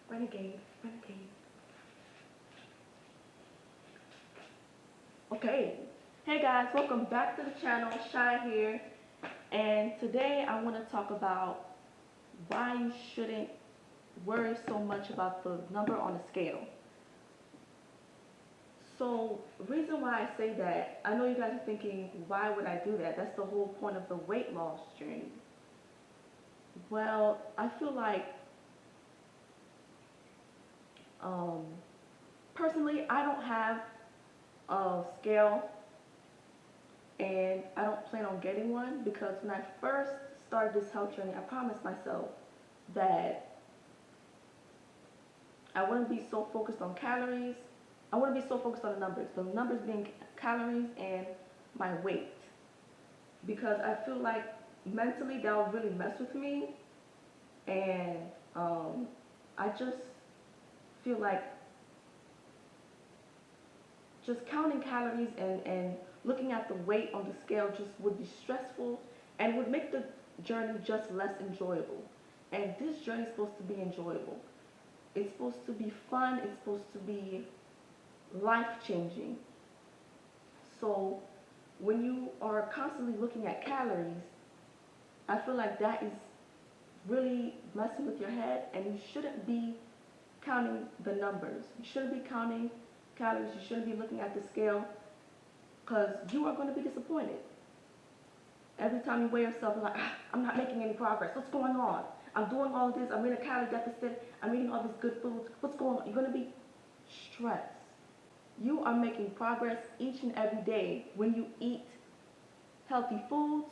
Renegade, renegade. Okay. Hey guys, welcome back to the channel. Shy here, and today I want to talk about why you shouldn't worry so much about the number on the scale. So, the reason why I say that, I know you guys are thinking, why would I do that? That's the whole point of the weight loss journey. Well, I feel like, um, personally, I don't have a scale and I don't plan on getting one because when I first started this health journey, I promised myself that I wouldn't be so focused on calories. I wouldn't be so focused on the numbers being calories and my weight. Because I feel like mentally that would really mess with me. And I just feel like just counting calories and looking at the weight on the scale just would be stressful and would make the journey just less enjoyable. And this journey is supposed to be enjoyable. It's supposed to be fun. It's supposed to be life changing. So when you are constantly looking at calories, I feel like that is really messing with your head, and you shouldn't be counting the numbers. You shouldn't be counting calories. You shouldn't be looking at the scale because you are going to be disappointed. Every time you weigh yourself, you're like, I'm not making any progress. What's going on? I'm doing all this. I'm in a calorie deficit. I'm eating all this good food. What's going on? You're going to be stressed. You are making progress each and every day when you eat healthy foods,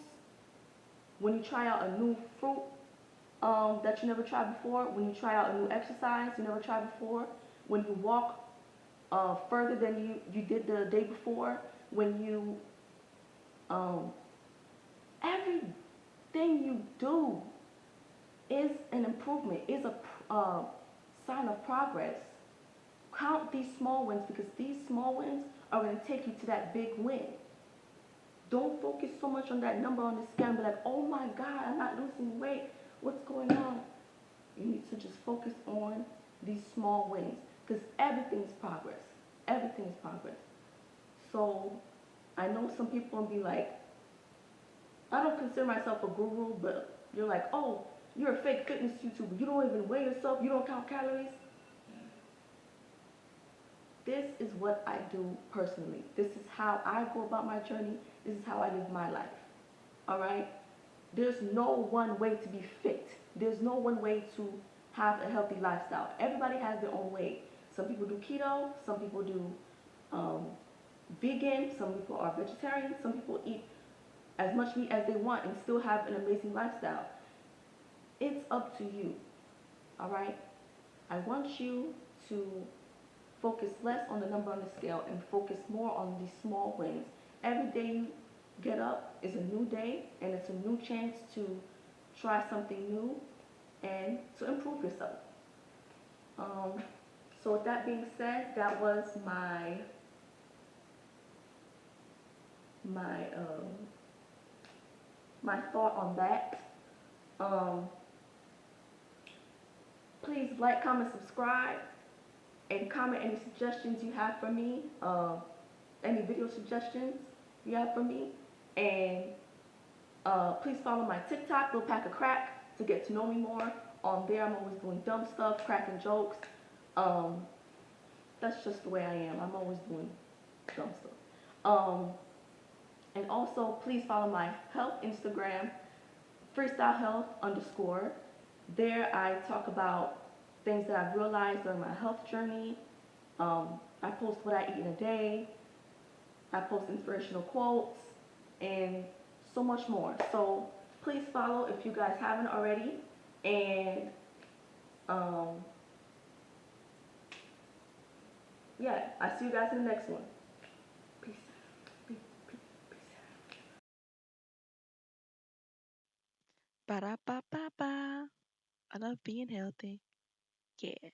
when you try out a new fruit that you never tried before, when you try out a new exercise you never tried before, when you walk further than you did the day before, when you, um, everything you do is an improvement, is a sign of progress. Count these small wins because these small wins are going to take you to that big win. Don't focus so much on that number on the scale and be like, oh my God, I'm not losing weight. What's going on? You need to just focus on these small wins because everything is progress. Everything is progress. So I know some people will be like, I don't consider myself a guru, but you're like, oh, you're a fake fitness YouTuber. You don't even weigh yourself. You don't count calories. This is what I do personally. This is how I go about my journey. This is how I live my life. All right? There's no one way to be fit. There's no one way to have a healthy lifestyle. Everybody has their own way. Some people do keto. Some people do um, vegan. Some people are vegetarian. Some people eat as much meat as they want and still have an amazing lifestyle. It's up to you. All right? I want you to focus less on the number on the scale and focus more on these small wins. Every day you get up is a new day and it's a new chance to try something new and to improve yourself. Um, so with that being said, that was my my thought on that. Um, please like, comment, subscribe, and comment any suggestions you have for me, any video suggestions you have for me, and please follow my TikTok, Little Pack of Crack, to get to know me more. On there, I'm always doing dumb stuff, cracking jokes. Um, that's just the way I am. I'm always doing dumb stuff. And also, please follow my health Instagram, freestyle health underscore. There, I talk about things that I've realized during my health journey. I post what I eat in a day. I post inspirational quotes and so much more. So please follow if you guys haven't already. And um, yeah, I see you guys in the next one. Peace. Peace. Peace. Ba da ba ba ba. I love being healthy. Yeah.